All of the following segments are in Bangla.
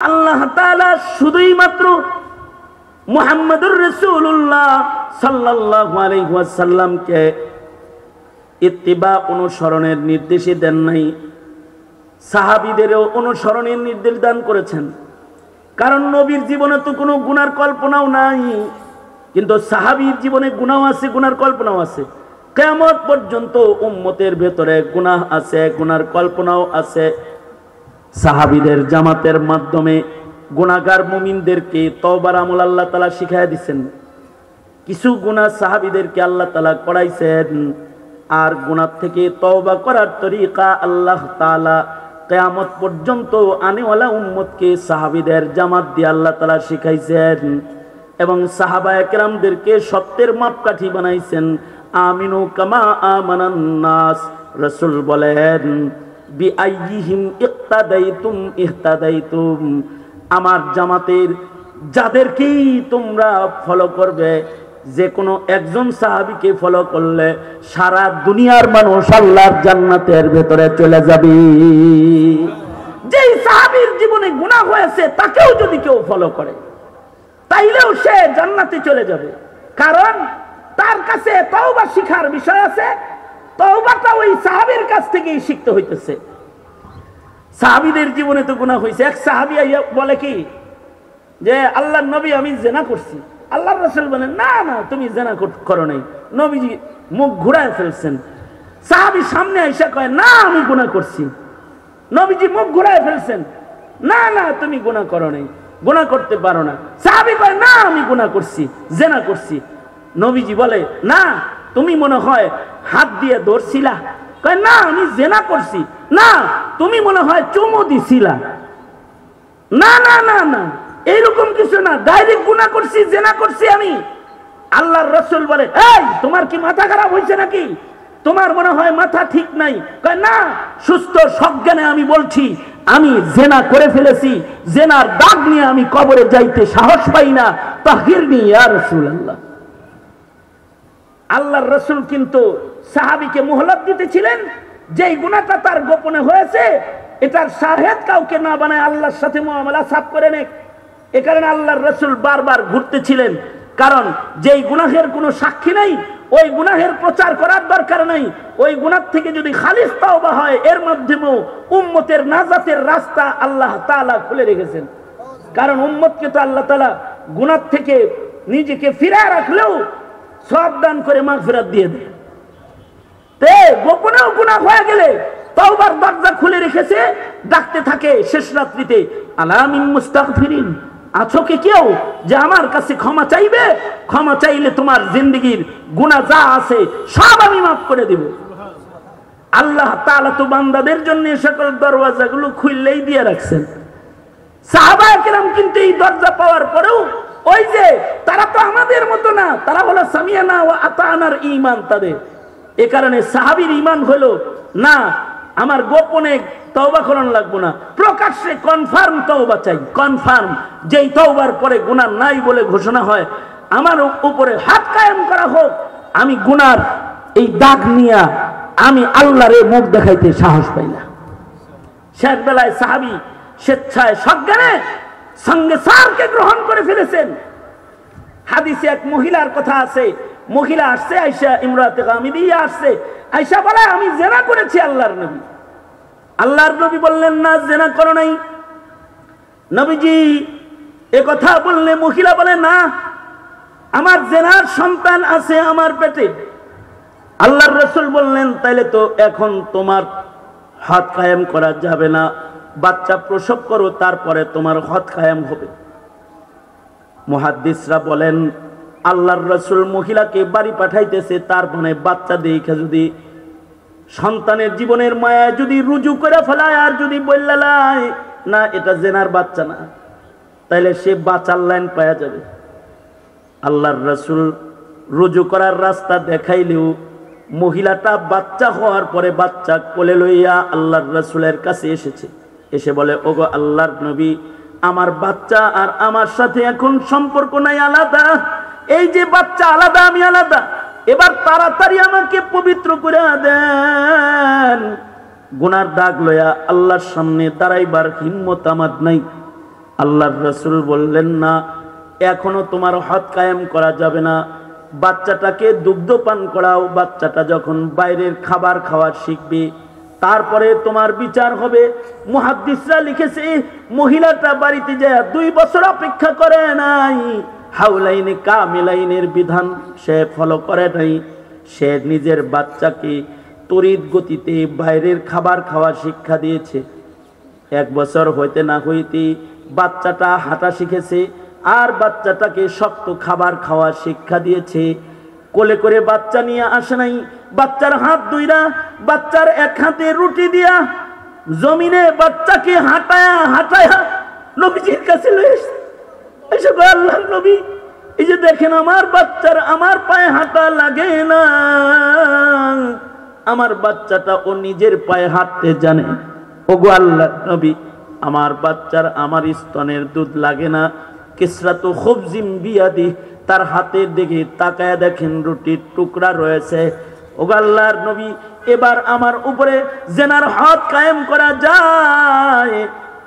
আল্লাহ তাআলা শুধুই মাত্র মুহাম্মদুর রাসূলুল্লাহ সাল্লাল্লাহু আলাইহি ওয়াসাল্লামকে ইত্তিবা অনুসরণের নির্দেশ দেন নাই, সাহাবীদেরও অনুসরণের নির্দেশ দান করেছেন। কারণ নবীর জীবনে তো কোনো গুনার কল্পনাও নাই, কিন্তু সাহাবীর জীবনে গুনাহ আছে, গুনার কল্পনাও আছে। কিয়ামত পর্যন্ত উম্মতের ভেতরে গুনাহ আছে, গুনার কল্পনাও আছে। সাহাবীদের জামাতের মাধ্যমে গুনাহগার মুমিনদেরকে তওবার আমল আল্লাহ তাআলা শিখায়া দিয়েছেন। কিছু গুনাহ সাহাবীদেরকে আল্লাহ তাআলা করাইছেন, আর গুনাহ থেকে তওবা করার তরিকা আল্লাহ তাআলা কিয়ামত পর্যন্ত আনেওয়ালা উম্মতকে সাহাবীদের জামাত দিয়ে আল্লাহ তাআলা শিখাইছেন এবং সাহাবায়ে কেরামদেরকে সত্যের মাপকাঠি বানাইছেন। আমিনু কামা আমানান নাস, রাসূল বলেন বিআইয়িহিম ইক্তাদাইতুম ইহতাদাইতুম, আমার জামাতের যাদেরকেই তোমরা ফলো করবে, যে কোনো একজন সাহাবীকে ফলো করলে সারা দুনিয়ার মানুষ আল্লাহর জান্নাতের ভেতরে চলে যাবে। যেই সাহাবীর জীবনে গুনাহ হয়েছে তাকেও যদি কেউ ফলো করে তাইলেও সে জান্নাতে চলে যাবে, কারণ তার কাছে তওবা শিখার বিষয় আছে। তওবাটা ওই সাহাবীর কাছ থেকেই শিখতে হইতেছে। সাহাবীদের জীবনে তো গুনাহ হয়েছে। এক সাহাবী আইয়া বলে কি যে আল্লাহর নবী আমি জিনা করছি। আল্লাহর রাসূল বলেন না না তুমি জিনা করো নাই। নবীজি মুখ ঘুরায় ফেলছেন। সাহাবী সামনে আইসা কয় না আমি গুনাহ করছি। নবীজি মুখ ঘুরায় ফেলছেন, না না তুমি গুনাহ করো নাই, গুনাহ করতে পারো না। সাহাবী কয় না আমি গুনাহ করছি, জিনা করছি। নবীজি বলে না তুমি মনে হয় হাত দিয়ে ধরছিলা। কয় না আমি জিনা করছি। না তুমি মনে হয় চুমু দিছিলা। না না না না এইরকম কিছু না, ডাইরেক্ট গুনাহ করছি, জিনা করছি আমি। আল্লাহর রাসূল বলে এই তোমার কি মাথা খারাপ হয়েছে নাকি? তোমার মনে হয় মাথা ঠিক নাই। কয় না সুস্থ সজ্ঞানে আমি বলছি আমি জিনা করে ফেলেছি, জিনার দাগ নিয়ে আমি কবরে যাইতে সাহস পাই না। তাহিরনি ইয়া রাসূলুল্লাহ। আল্লাহর রাসূল কিন্তু সাহাবীকে মোহলত দিতেছিলেন, যেই গুনাহটা তার গোপনে হয়েছে এটার শাহেদ কাউকে না বানায় আল্লাহর সাথে মুআমালা সাফ করে নেক। এ কারণে আল্লাহর রাসূল বারবার ঘুরতেছিলেন, কারণ যেই গুনাহের কোনো সাক্ষী নাই ওই গুনাহের প্রচার করার দরকার নাই। ওই গুনাহ থেকে যদি খালিস তওবা হয় এর মাধ্যমেও উম্মতের নাজাতের রাস্তা আল্লাহ তাআলা খুলে রেখেছেন। কারণ উম্মতকে তো আল্লাহ তাআলা গুনাহ থেকে নিজেকে ফিরায় রাখলেও সওয়াব দান করে মাগফিরাত দিয়ে দেয়। তে গোপনেও গুনাহ হয়ে গেলে তওবার দরজা খুলে রেখেছে, ডাকতে থাকে শেষ রাত্রিতে আলা মিন মুস্তাগফিরিন, আছো কি কেউ যে আমার কাছে ক্ষমা চাইবে? ক্ষমা চাইলে তোমার জিন্দেগীর গুনাহ যা আছে সব আমি মাফ করে দেব। আল্লাহ তাআলা তো বান্দাদের জন্য সকল দরওয়াজাগুলো খুললেই দিয়ে রাখছেন। সাহাবায়ে কেরাম কিন্তু এই দরজা পাওয়ার পরেও ওই যে তারা তো আমাদের মতো না, তারা হলো সামিয়ানা ওয়া আতানার ঈমান তাদের। এ কারণে সাহাবীর ঈমান হলো না আমার গোপনে তওবা করানো লাগবে না, প্রকাশ্যে কনফার্ম তওবা চাই। কনফার্ম যেই তওবার পরে গুনাহ নাই বলে ঘোষণা হয়, আমার উপরে হাত কায়েম করা হোক, আমি গুনার এই দাগ নিয়ে আমি আল্লাহরে মুখ দেখাইতে সাহস পাই না। শেষ বেলায় সাহাবী স্বেচ্ছায় সজ্ঞানে সঙ্গে সারকে গ্রহণ করে ফেলেছেন। হাদিসে এক মহিলার কথা আছে, মহিলা আসছে আয়েশা ইমরাতে গামিদিয়া আসছে, আয়েশা বলে আমি জিনা করেছি। আল্লাহর নবী বললেন না জিনা করো নাই। নবীজি এ কথা বললে মহিলা বলে না আমার জিনার সন্তান আছে আমার পেটে। আল্লাহর রাসূল বললেন তাইলে তো এখন তোমার হাত কায়েম করা যাবে না, বাচ্চা প্রসব করো তারপরে তোমার হদ কায়েম হবে। মুহাদ্দিসরা বলেন আল্লাহর রাসূল মহিলাকে বাড়ি পাঠাইতেছে, তার মানে বাচ্চা দেখে যদি সন্তানের জীবনের মায়া যদি রুজু করে ফেলায় আর যদি বললায় না এটা জেনার বাচ্চা না, তাইলে সে বাঁচার লাইন পাওয়া যাবে। আল্লাহর রাসূল রুজু করার রাস্তা দেখাইলেও মহিলাটা বাচ্চা হওয়ার পরে বাচ্চা কোলে লইয়া আল্লাহর রাসূলের কাছে এসেছে, এসে বলে ওগো আল্লাহর নবী আমার বাচ্চা আর আমার সাথে এখন সম্পর্ক নাই, আলাদা। এই যে বাচ্চা আলাদা আমি আলাদা, এবার তাড়াতাড়ি আমাকে পবিত্র করে দেন। গুনার দাগ লইয়া আল্লাহর সামনে দাঁড়াইবার হিম্মত আমার নাই। আল্লাহর রাসূল বললেন, না, এখনো তোমার হদ কায়েম করা যাবে না, বাচ্চাটাকে দুগ্ধ পান করাও। বাচ্চাটা যখন বাইরের খাবার খাওয়া শিখবে তারপরে তোমার বিচার হবে। মুহাদ্দিসরা লিখেছে মহিলাটা বাড়িতে যায় 2 বছর অপেক্ষা করে নাই, হাউলাইনে কামিলাইনের বিধান সে ফলো করে নাই। সে নিজের বাচ্চাকে তড়িৎ গতিতে বাইরের খাবার খাওয়া শিক্ষা দিয়েছে। 1 বছর হইতে না হইতে বাচ্চাটা হাঁটা শিখেছে, আর বাচ্চাটাকে শক্ত খাবার খাওয়া শিক্ষা দিয়েছে। কোলে করে বাচ্চা নিয়ে আসে নাই, বাচ্চার হাত দুইরা, বাচ্চার এক হাতে রুটি দিয়া জমিনে বাচ্চাকে হাঁটায়া হাঁটায়া নবীজির কাছে লয়ে এসে কয়, আল্লাহর নবী, এই যে দেখেন আমার বাচ্চার আমার পায়ে হাঁটা লাগে না, আমার বাচ্চাটা ও নিজের পায়ে হাঁটতে জানে। ওগো আল্লাহর নবী, আমার বাচ্চার আমার স্তনের দুধ লাগে না। কিসরাতু খুবজিম বিয়াদি, তার হাতের দিকে তাকায়া দেখেন রুটির টুকরা রয়েছে। ওগো আল্লাহর নবী, এবার আমার উপরে জেনার হদ কায়েম করা যায়?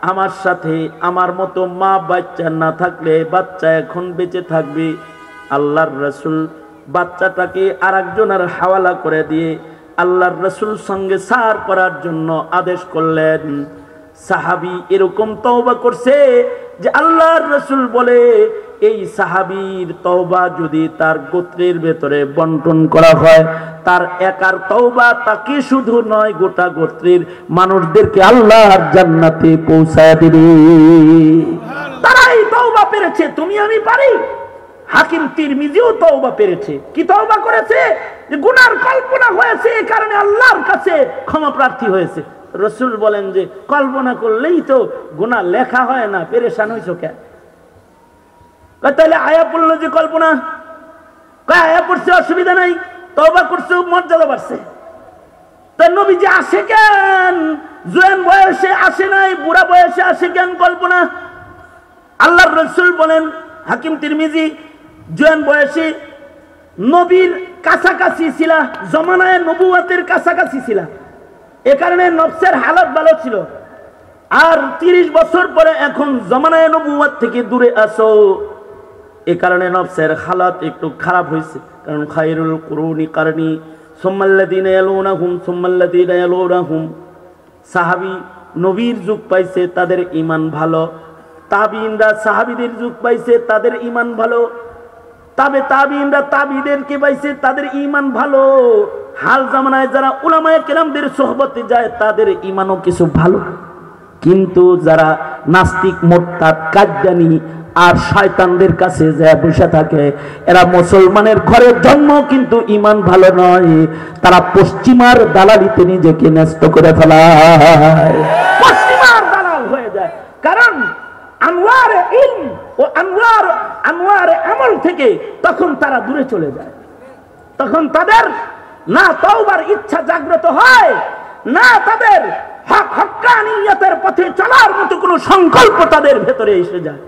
আমার সাথে আমার মতো মা বাচ্চা না থাকলে বাচ্চা এখন বেঁচে থাকবে। আল্লাহর রাসূল বাচ্চাটাকে আরেকজনের হাওয়ালা করে দিয়ে আল্লাহর রাসূল সঙ্গে সার করার জন্য আদেশ করলেন। সাহাবী এরকম তওবা করছে যে আল্লাহর রাসূল বলে, এই সাহাবীর তওবা যদি তার গোত্রের ভেতরে বন্টন করা হয়, তার একার তওবা তাকে শুধু নয়, গোটা গোত্রের মানুষদেরকে আল্লাহর জান্নাতে পৌঁছায় দিবে। তারাই তওবা পেরেছে, তুমি আমি পারি। হাকিম তিরমিজিও তওবা পেরেছে। কি তওবা করেছে? যে গুনার কল্পনা হয়েছে, এই কারণে আল্লাহর কাছে ক্ষমা প্রার্থী হয়েছে। রাসূল বলেন যে কল্পনা করলেই তো গুনাহ লেখা হয় না, পেরেশান হইছো কেন? তাহলে আয়া পড়লো যে কল্পনা, আয়া পড়ছে অসুবিধা নাই, তওবা করছে মর্যাদা বাড়ছে। তাই নবীজি আসে কেন? জোয়ান বয়সে আসে নাই, বুড়া বয়সে আসে কেন কল্পনা? আল্লাহর রাসূল বলেন, হাকিম তিরমিজি, জোয়ান বয়সে নবীর কাছাকাছি ছিল, জমানায় নবুয়তের কাছাকাছি ছিল, এ কারণে নফসের হালত ভালো ছিল। আর 30 বছর পরে এখন জমানায় নবুয়ত থেকে দূরে আসো, এ কারণে নফসের হালাত একটু খারাপ হয়েছে। কারণ খায়রুল কুরুনি কারনি সুম্মাল্লাযীনা ইয়ালুনাহুম সুম্মাল্লাযীনা ইয়ালুনাহুম, সাহাবী নবীর যুগ পাইছে তাদের ঈমান ভালো, তাবিঈনরা সাহাবীদের যুগ পাইছে তাদের ঈমান ভালো, তাবিঈনরা তাবিঈদেরকে পাইছে তাদের ঈমান ভালো। হাল জামানায় যারা উলামায়ে কেরামদের সোহবতে যায় তাদের ঈমানও কিছু ভালো, কিন্তু যারা নাস্তিক মুরতাদ কাদ্দানি আর শয়তানদের কাছে যায় বসে থাকে, এরা মুসলমানের ঘরে জন্ম কিন্তু ঈমান ভালো নয়, তারা পশ্চিমার দালালিতে নিজেকে ন্যস্ত করে ফেলায়, পশ্চিমার দালাল হয়ে যায়। কারণ আনওয়ার ইলম ও আনওয়ার আমল থেকে তখন তারা দূরে চলে যায়। তখন তাদের না তওবার ইচ্ছা জাগ্রত হয়, না তাদের হক্কানিয়তের পথে চলার মতো কোনো সংকল্প তাদের ভেতরে এসে যায়।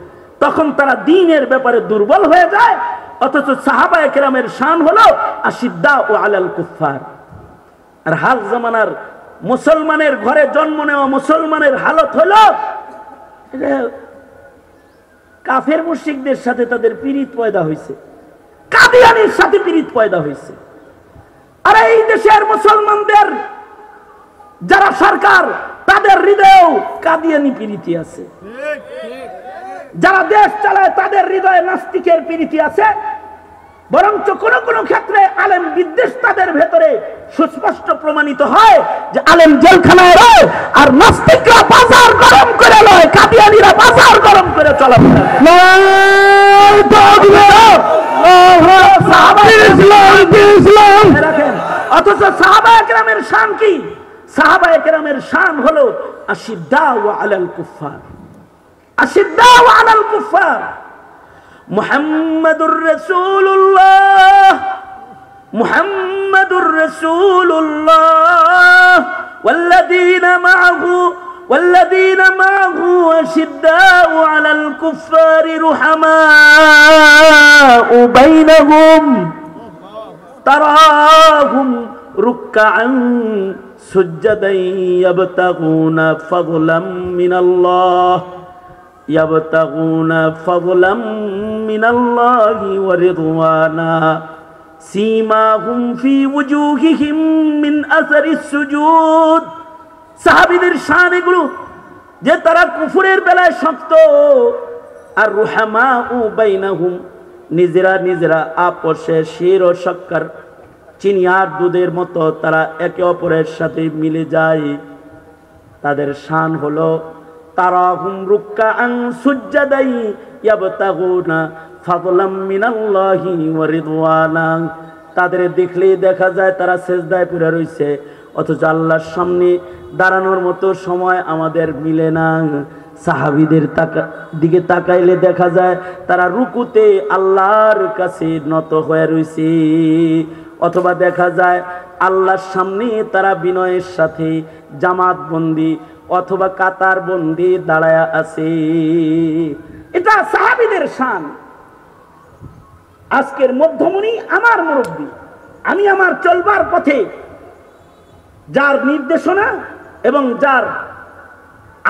তখন তারা দ্বীনের ব্যাপারে দুর্বল হয়ে যায়। অথচ সাহাবায়ে কেরামের শান হলো আশিদ্দা ও আলাল কুফার। আর হাল জামানার মুসলমানের ঘরে জন্ম নেওয়া মুসলমানের হালত হলো কাফের মুশরিকদের সাথে তাদের পীড়িত পয়দা হয়েছে, কাদিয়ানির সাথে পীড়িত পয়দা হয়েছে। আর এই দেশের মুসলমানদের যারা সরকার, তাদের হৃদয়েও কাদিয়ানি পীড়িতি আছে। যারা দেশ চালায় তাদের হৃদয়ে নাস্তিকের পীড়িতি আছে। বরঞ্চ কোন কোন ক্ষেত্রে আলেম বিদ্বেষ তাদের ভেতরে সুস্পষ্ট প্রমাণিত হয় যে আলেম জেলখানায় রয় আর নাস্তিকরা বাজার গরম করে লয়, কাদিয়ানিরা বাজার গরম করে চলাফেরা। অথচ সাহাবায়ে কেরামের শান কি? সাহাবায়ে কেরামের শান হলো আশিদ্দাউ আলাল কুফার, আশিদ্দাউ আলাল কুফার। মুহাম্মাদুর রাসূলুল্লাহ, মুহাম্মাদুর রাসূলুল্লাহ ওয়াল্লাযীনা মা'হু আশিদ্দাউ আলাল কুফারি রুহামাউ বাইনাহুম তারাহুম রুকআন সুজদান ইয়াবতাগুনা ফাদলাম মিনাল্লাহ। ইয়াবতাগুনা ফাদলাম মিনাল্লাহি ওয়া রিদওয়ানা সীমাহুম ফি ওয়ুজুহিহিম মিন আসারিস সুজুদ। সাহাবীদের শান এগুলো যে তারা কুফরের বেলায় শক্ত, আর রুহামাউ বাইনাহুম নিজেরা নিজেরা আপসে শির ও শক্কর, চিনি আর দুধের মতো তারা একে অপরের সাথে মিলে যায়। তাদের শান হলো তারাহুম রুকআন সুজদাই ইয়াবতাগুনা ফাদলাম মিনাল্লাহি ওয়া রিদওয়ানা। তাদের দেখলেই দেখা যায় তারা সিজদায় পড়ে রইছে, অথচ আল্লাহর সামনে দাঁড়ানোর মতো সময় আমাদের মিলে না। সাহাবীদের দিকে তাকাইলে দেখা যায় তারা রুকুতে আল্লাহর কাছে নত হয়ে রইছে, অথবা দেখা যায় আল্লাহর সামনে তারা বিনয়ের সাথে জামাত বন্দি অথবা কাতার বন্দি দাঁড়ায়া আছে। এটা সাহাবীদের শান। আজকের মধ্যমণি আমার মুরব্বী, আমি আমার চলবার পথে যার নির্দেশনা এবং যার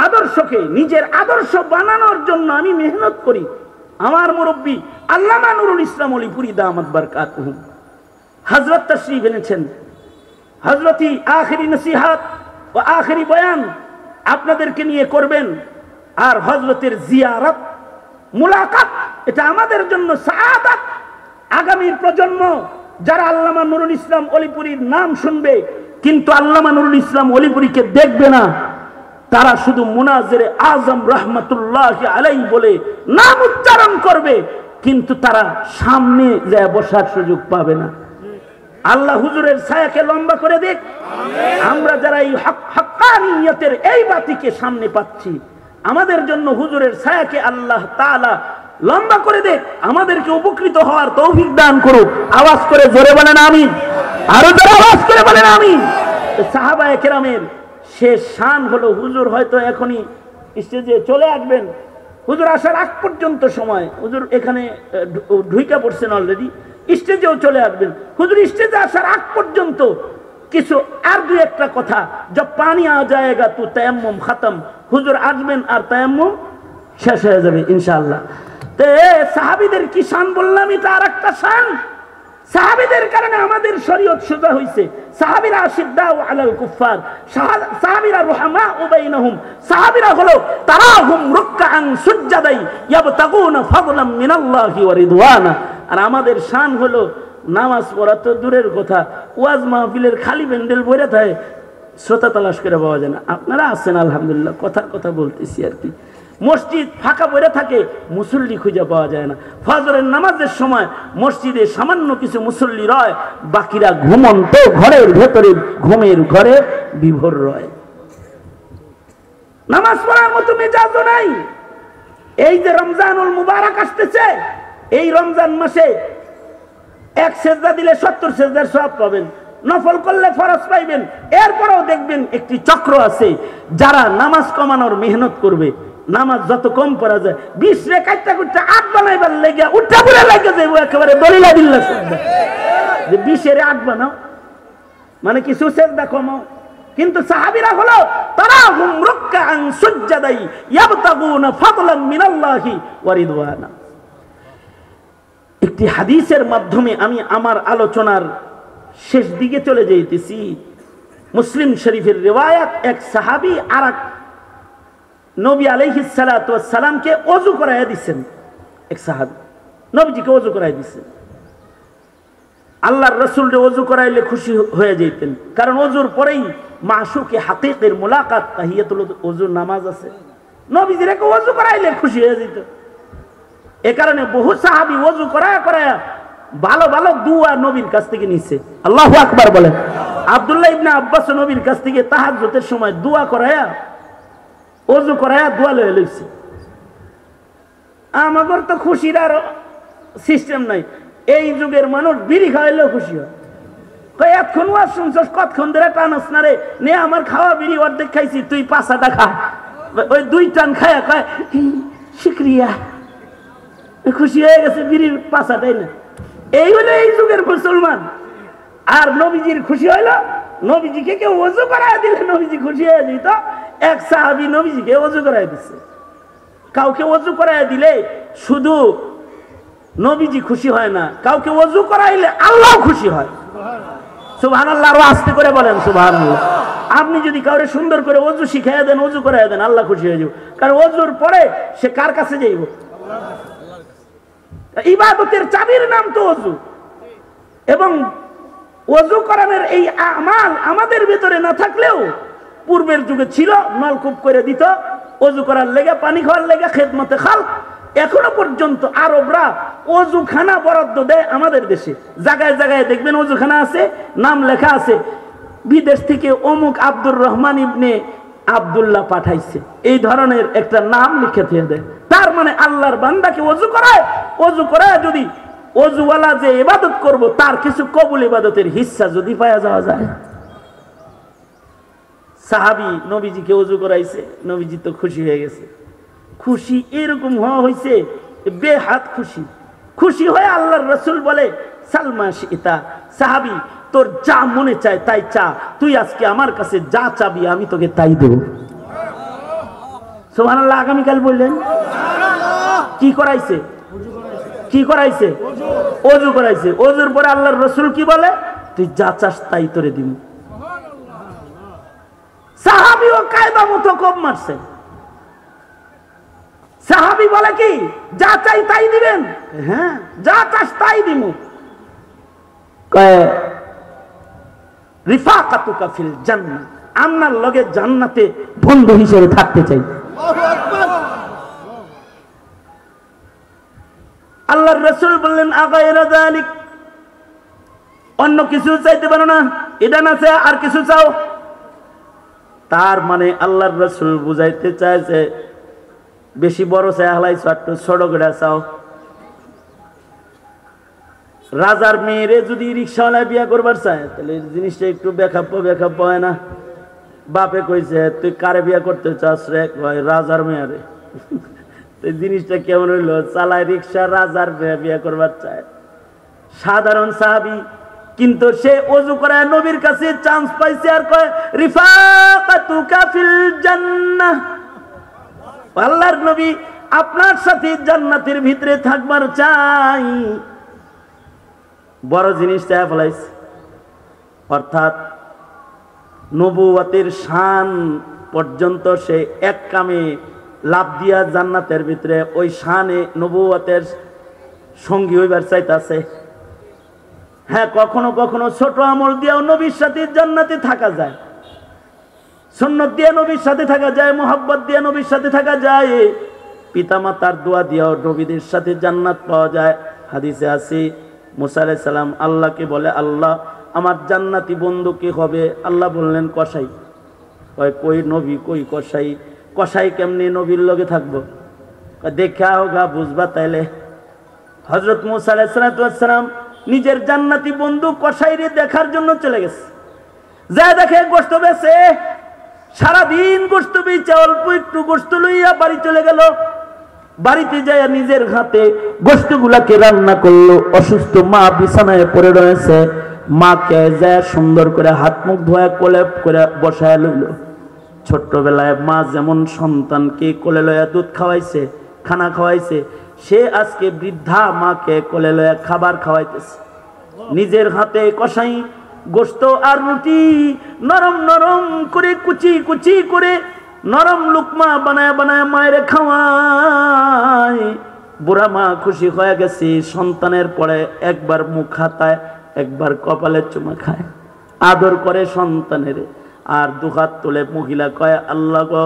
আদর্শকে নিজের আদর্শ বানানোর জন্য আমি মেহনত করি, আমার মুরব্বী আল্লামা নুরুল ইসলাম অলিপুরি দামাত বারকাতুহুম হযরত তাশরীফ এনেছেন। হযরতি আখিরি নসিহত ও আখিরি বয়ান আপনাদেরকে নিয়ে করবেন, আর হযরতের জিয়ারত মুলাকাত এটা আমাদের জন্য সাআদাত। আগামীর প্রজন্ম যারা আল্লামা নুরুল ইসলাম অলিপুরির নাম শুনবে কিন্তু আল্লামা নুরুল ইসলাম অলিপুরিকে দেখবে না, তারা শুধু মুনাজিরে আজম রহমতুল্লাহি আলাইহি বলে নাম উচ্চারণ করবে, কিন্তু তারা সামনে যায় বসার সুযোগ পাবে না। আল্লাহ হুজুরের ছায়াকে লম্বা করে দেখ। আমরা যারা এই হক্কানিয়তের এই বাতিকে সামনে পাচ্ছি, আমাদের জন্য হুজুরের ছায়াকে আল্লাহ তাআলা লম্বা করে দেখ, আমাদেরকে উপকৃত হওয়ার তৌফিক দান করুক। আওয়াজ করে জোরে বলেন আমিন, আরো জোরে আওয়াজ করে বলেন আমিন। সাহাবায়ে কেরামের শেষ শান হলো, হুজুর হয়তো এখনই স্টেজে চলে আসবেন, হুজুর আসার আগ পর্যন্ত সময়, হুজুর এখানে ঢুইকা পড়ছেন অলরেডি, স্টেজেও চলে আসবেন। হুজুর স্টেজে আসার আগ পর্যন্ত কিছু আর দুই একটা কথা, জব পানি আ যায়গা তো তায়াম্মুম খতম, হুজুর আসবেন আর তায়াম্মুম শেষ হয়ে যাবে ইনশাআল্লাহ। তো সাহাবীদের কি শান বললাম, এটা আর একটা শান। সাহাবীদের কারণে আমাদের শরীয়ত সোজা হইছে। সাহাবীরা আশিদ্দাউ আলাল কুফার, সাহাবীরা রুহামাউ বাইনহুম, সাহাবীরা হলো তারাহুম রুকআন সুজদাই ইয়াবতাগুনা ফাদলাম মিনাল্লাহি ওয়া রিদওয়ানা। আর আমাদের শান হলো নামাজ পড়া তো দূরের কথা, ওয়াজ মাহফিলের খালি প্যান্ডেল ভরে থাকে, শ্রোতা তালাশ করে পাওয়া যায় না। আপনারা আছেন আলহামদুলিল্লাহ, কথার কথা বলতেছি আর কি। মসজিদ ফাঁকা পড়ে থাকে, মুসল্লি খুঁজে পাওয়া যায় না। ফজরের নামাজের সময় মসজিদে সামান্য কিছু মুসল্লি রয়, বাকিরা ঘুমন্ত ঘরের ভেতরে ঘুমের ঘরে বিভোর রয়। নামাজ পড়ার মতো মেজাজও নাই। এই যে রমজানুল মুবারক আসতেছে, এই রমজান মাসে এক সেজদা দিলে 70 সেজদার সওয়াব পাবেন, নফল করলে ফরজ পাইবেন। এরপরেও দেখবেন একটি চক্র আছে যারা নামাজ কমানোর মেহনত করবে। নামাজ যত কম পড়া যায়, 20 রেকাত করতে 8 বানাইবার লেগে উঠা পড়ে লাগে যাইব একেবারে দলিলা দিল্লা সেজদা, যে 20 এর 8 বানাও মানে কিছু সেজদা কমাও। কিন্তু সাহাবীরা হলো তারাহুম রুকআন সুজদাই ইয়াবতাগুনা ফাদলাম মিনাল্লাহি ওয়া রিদওয়ানা। একটি হাদিসের মাধ্যমে আমি আমার আলোচনার শেষ দিকে চলে যাইতেছি। মুসলিম শরীফের রিওয়ায়াত, এক সাহাবী আরেক নবী আলাইহিস সালাতু ওয়াস সালামকে ওযু করায়া দিবেন। এক সাহাবী নবীজিকে ওযু করায়া দিবেন। আল্লাহর রাসূলকে ওযু করাইলে খুশি হয়ে যেতেন, কারণ ওযুর পরেই মাশুকে হাকিকের মুলাকাত তাহিয়াতুল ওযুর নামাজ আছে। নবীজিকে ওযু করাইলে খুশি হয়ে যেত। এ কারণে বহু সাহাবী ওযু করায়া করায়া ভালো ভালো দুয়া নবীর কাছ থেকে নিছে। আল্লাহু আকবার বলেন। আব্দুল্লাহ ইবনে আব্বাস নবীর কাছ থেকে তাহাজ্জুদের সময় দোয়া করায়া ওযু করায়া দোয়া লয়ে লইছে। আমাদের তো খুশির আর সিস্টেম নাই। এই যুগের মানুষ বিড়ি খাওয়াইলেও খুশি হয়। কয় এতক্ষণ ওয়াজ শুনছস, কতক্ষণ ধরে টানস না রে, নে আমার খাওয়া বিড়ি অর্ধেক খাইছি, তুই 5 খা। ওই 2 টান খায়া কয় শুকরিয়া, খুশি হয়ে গেছে, বিড়ির 5টাই না। এই হলো এই যুগের মুসলমান। আর নবীজির খুশি হইল, নবীজিকে কেউ ওযু করায় দিলে নবীজি খুশি হয়ে যেত। এক সাহাবী নবীজিকে ওযু করায় দিচ্ছে। কাউকে ওযু করায় দিলে শুধু নবীজি খুশি হয় না, কাউকে ওযু করাইলে আল্লাহ খুশি হয়। সুবহানাল্লাহ, আরো আস্তে করে বলেন সুবহানাল্লাহ। আপনি যদি কাউরে সুন্দর করে ওযু শিখাইয়া দেন, ওযু করাইয়া দেন, আল্লাহ খুশি হয়ে যাবে। কারণ ওযুর পরে সে কার কাছে যাইব? ইবাদতের চাবির নাম তো ওযু। এবং ওযু করানোর এই আমাল আমাদের ভিতরে না থাকলেও পূর্বের যুগে ছিল, নলকূপ করে দিত ওযু করার লেগে, পানি খাওয়ার লেগে, খেদমতে খালক। এখনো পর্যন্ত আরবরা ওযুখানা বরাদ্দ দেয় আমাদের দেশে। জায়গায় জায়গায় দেখবেন ওযুখানা আছে, নাম লেখা আছে বিদেশ থেকে অমুক আব্দুর রহমান ইবনে আব্দুল্লাহ পাঠাইছে, এই ধরনের একটা নাম লিখে দিয়ে দেয়। তার মানে আল্লাহর বান্দাকে ওযু করায়, ওযু করায় যদি ওযুওয়ালা যে ইবাদত করব তার কিছু কবুল ইবাদতের হিস্সা যদি পাওয়া যাওয়া যায়। সাহাবী নবীজিকে ওযু করাইছে, নবীজি তো খুশি হয়ে গেছে। খুশি এরকম হওয়া হয়েছে বেহাত খুশি। খুশি হয়ে আল্লাহর রাসূল বলে, সালমা শিতা, সাহাবী তোর যা মনে চায় তাই চা, তুই আজকে আমার কাছে যা চাবি আমি তোকে তাই দেব। সুবহানাল্লাহ। আগামীকাল বললেন কি করাইছে? কি করাইছে? ওযু করাইছে। ওযুর পরে আল্লাহর রাসূল কি বলে? তুই যা চাস তাই তোরে দিব। সাহাবীও কায়দা মতো কোপ মারছে। সাহাবী বলে কি, যা চাই তাই দিবেন? হ্যাঁ, যা চাস তাই দিব। রিফাকাতুকা ফিল জান্নাহ, আপনার লগে জান্নাতে বন্ধু হিসেবে থাকতে চাই। আল্লাহর রাসূল বললেন, আগায়রা যালিক, অন্য কিছু চাইতে পারো না, এটা না চাই আর কিছু চাও। তার মানে আল্লাহর রাসূল বুঝাইতে চায় যে বেশি বড় চাই হালাইছো, একটু ছোট করে চাও। রাজার মেয়েরে যদি রিক্সাওয়ালা বিয়া করবার চায় তাহলে জিনিসটা একটু বেখাপ্প হয় না। বাপে কইছে তুই কারে বিয়া করতে চাস রে? কয় রাজার মেয়েরে। জিনিসটা কেমন হইলো? চালায় রিক্সা, রাজার মেয়ে বিয়া করবার চায়। সাধারণ সাহাবী, কিন্তু সে ওযু করায় নবীর কাছে চান্স পাইছে আর কয় রিফাকাতুকা ফিল জান্নাহ, আল্লাহর নবী আপনার সাথে জান্নাতের ভিতরে থাকবার চাই। বড় জিনিস চায় ফলাইছে। অর্থাৎ নবুয়তের শান পর্যন্ত সে এক কামে লাভ দিয়া জান্নাতের ভিতরে ওই শানে নবুয়তের সঙ্গী হইবার চাইতাছে। হ্যাঁ, কখনো কখনো ছোট আমল দিয়েও নবীর সাথে জান্নাতে থাকা যায়, সুন্নত দিয়ে নবীর সাথে থাকা যায়, মোহাব্বত দিয়ে নবীর সাথে থাকা যায়, পিতামাতার দোয়া দিয়েও নবীদের সাথে জান্নাত পাওয়া যায়। হাদিসে আছে মুসা আলাইহিস সালাম আল্লাহকে বলে, আল্লাহ আমার জান্নাতি বন্ধু কি হবে? আল্লাহ বললেন কসাই। কই নবী কই কসাই? কসাই কেমনি নবীর লগে থাকবো? দেখা হোগা বুঝবা তাইলে। হযরত মুসা আলাইহিস সালাম নিজের জান্নাতি বন্ধু কসাইরে দেখার জন্য চলে গেছে। যা দেখে গোশত বেচে, সারাদিন গোশত বেচে অল্প একটু গোশত লইয়া বাড়ি চলে গেল। বাড়িতে যায় নিজের হাতে গোশতগুলাকে রান্না করলো। অসুস্থ মা বিছানায় পড়ে রয়েছে, মাকে যায় সুন্দর করে হাত মুখ ধোয়া কোলে করে বসায় লইল। ছোট্টবেলায় মা যেমন সন্তানকে কোলে লইয়া দুধ খাওয়াইছে, খানা খাওয়াইছে, সে আজকে বৃদ্ধা মাকে কোলে লইয়া খাবার খাওয়াইতেছে। নিজের হাতে কষাই গোশত আর রুটি নরম নরম করে কুচি কুচি করে নরম লুকমা বানায় বানায় মায়ের খাওয়ায়। বুড়া মা খুশি হয়ে গেছে। সন্তানের পরে একবার মুখ হাতায়, একবার কপালে চুমা খায়, আদর করে সন্তানের। আর দুহাত তুলে মহিলা কয়, আল্লাহ গো,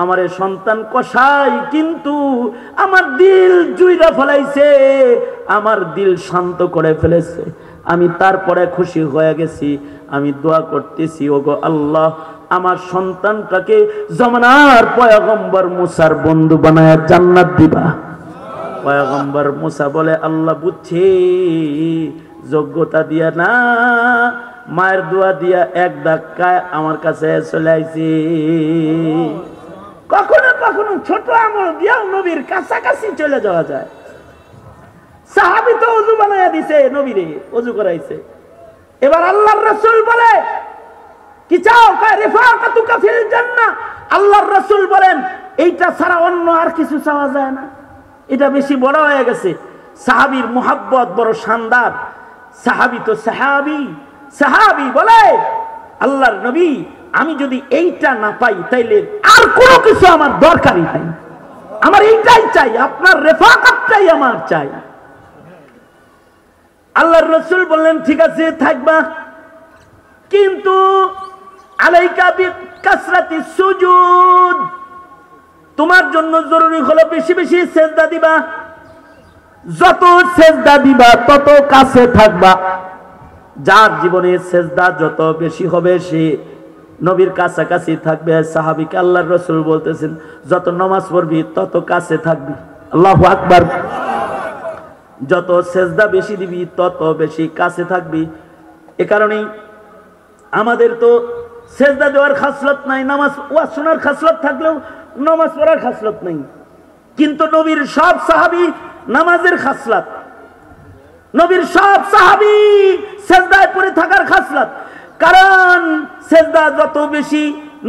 আমার সন্তান কষাই কিন্তু আমার দিল জুইরা ফেলাইছে, আমার দিল শান্ত করে ফেলেছে। আমি তারপরে খুশি হয়ে গেছি। আমি দোয়া করতেছি, ওগো আল্লাহ, আমার সন্তানটাকে জমানার পয়গম্বর মুসার বন্ধু বানায় জান্নাত দিবা। পয়গম্বর মুসা বলে, আল্লাহ বুঝছি, যোগ্যতা দিয়া না, মায়ের দোয়া দিয়া এক ধাক্কায় আমার কাছে চলে আইছি। কখনো কখনো ছোট আমল দিয়াও নবীর কাছাকাছি চলে যাওয়া যায়। সাহাবী তো ওযু বানায়া দিছে, নবীরে ওযু করাইছে। এবার আল্লাহর রাসূল বলে, কি চাও? রিফাকাতুকা ফিল জান্নাহ। আল্লাহর রাসূল বলেন, এইটা ছাড়া অন্য আর কিছু চাওয়া যায় না। এটা বেশি বড় হয়ে গেছে। সাহাবীর মুহাব্বত বড় শানদার। সাহাবী তো সাহাবী, সাহাবী বলে আল্লাহর নবী আমি যদি এইটা না পাই তাইলে আর কোনো কিছু আমার দরকারই নাই, আমার এইটাই চাই, আপনার রেফাকাতটাই আমার চাই। আল্লাহর রাসূল বললেন ঠিক আছে থাকবা, কিন্তু আলাইকা বিকাসরাতি সুজুদ, তোমার জন্য জরুরি হলো বেশি বেশি সেজদা দিবা। যত সেজদা দিবা তত কাছে থাকবা। যার জীবনে সেজদা যত বেশি হবে সে নবীর কাছাকাছি থাকবে। সাহাবীকে আল্লাহর রাসূল বলতেছেন যত নামাজ পড়বি তত কাছে থাকবি। আল্লাহু আকবার। যত সেজদা বেশি দিবি তত বেশি কাছে থাকবি। এ কারণেই আমাদের তো সেজদা দেওয়ার খাসলত নাই, নামাজ ওয়াজ শোনার খাসলত থাকলেও নামাজ পড়ার খাসলত নাই। কিন্তু নবীর সব সাহাবী নামাজের খাসলত, নবীর সব সাহাবী সেজদায় পড়ে থাকার খাসলত। কারণ সেজদা যত বেশি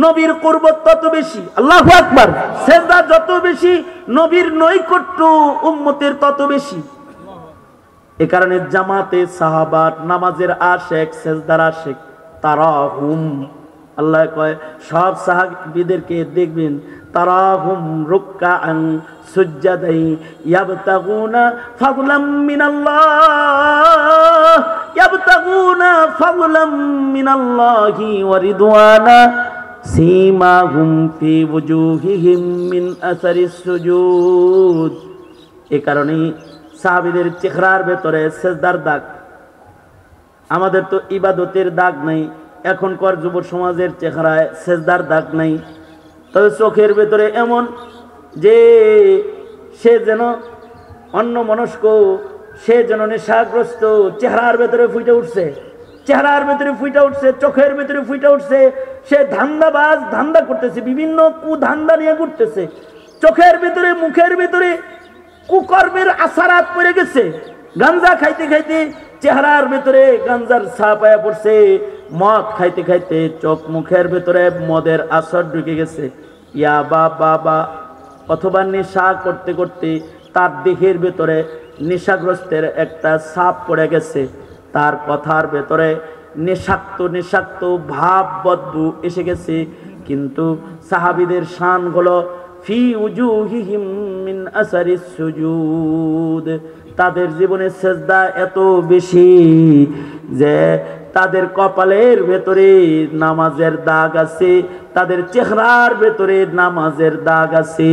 নবীর কুরবত তত বেশি। আল্লাহু আকবার। সেজদা যত বেশি নবীর নৈকট্য উম্মতের তত বেশি। এ কারণে জামাতে সাহাবার নামাজের আশেক, সেজদার আশেক। তারাহুম, আল্লাহ কয় সব সাহাবীদেরকে দেখবেন তারাহুম রুকআন সুজদাই ইয়াবতাগুনা ফাদলাম মিনাল্লাহ, ইয়াবতাগুনা ফাদলাম মিনাল্লাহি ওয়া রিদওয়ানা সীমাহুম ফি ওয়ুজুহিহিম মিন আসারিস সুজুদ। এই কারণে সাহাবীদের চেহারার ভেতরে সেজদার দাগ। আমাদের তো ইবাদতের দাগ নাই, এখনকার যুব সমাজের চেহারায় সেজদার দাগ নাই। তবে চোখের ভেতরে এমন যে সে যেন অন্যমনস্ক, সে যেন নেশাগ্রস্ত, চেহারার ভেতরে ফুটে উঠছে, চেহারার ভেতরে ফুটে উঠছে, চোখের ভেতরে ফুটে উঠছে। সে ধান্দাবাজ, ধান্দা করতেছে, বিভিন্ন কুধান্দা নিয়ে ঘুরতেছে। চোখের ভেতরে, মুখের ভেতরে কুকর্মের আসারাত পড়ে গেছে। গাঞ্জা খাইতে খাইতে চেহারার ভেতরে গাঞ্জার ছাপ আয়া পড়ছে, মদ খাইতে খাইতে চোখ মুখের ভেতরে মদের আসর ঢুকে গেছে। ইয়াবা বাবা অথবা নেশা করতে করতে তার দেহের ভেতরে নেশাগ্রস্তের একটা ছাপ পড়ে গেছে। তার কথার ভেতরে নেশাক্ত নেশাক্ত ভাব বদবু এসে গেছে। কিন্তু সাহাবীদের শান হলো ফি উজুহিহিম মিন আসারিস সুজুদ, তাদের জীবনে সেজদা এত বেশি যে তাদের কপালের ভেতরে নামাজের দাগ আছে, তাদের চেহারার ভেতরে নামাজের দাগ আছে।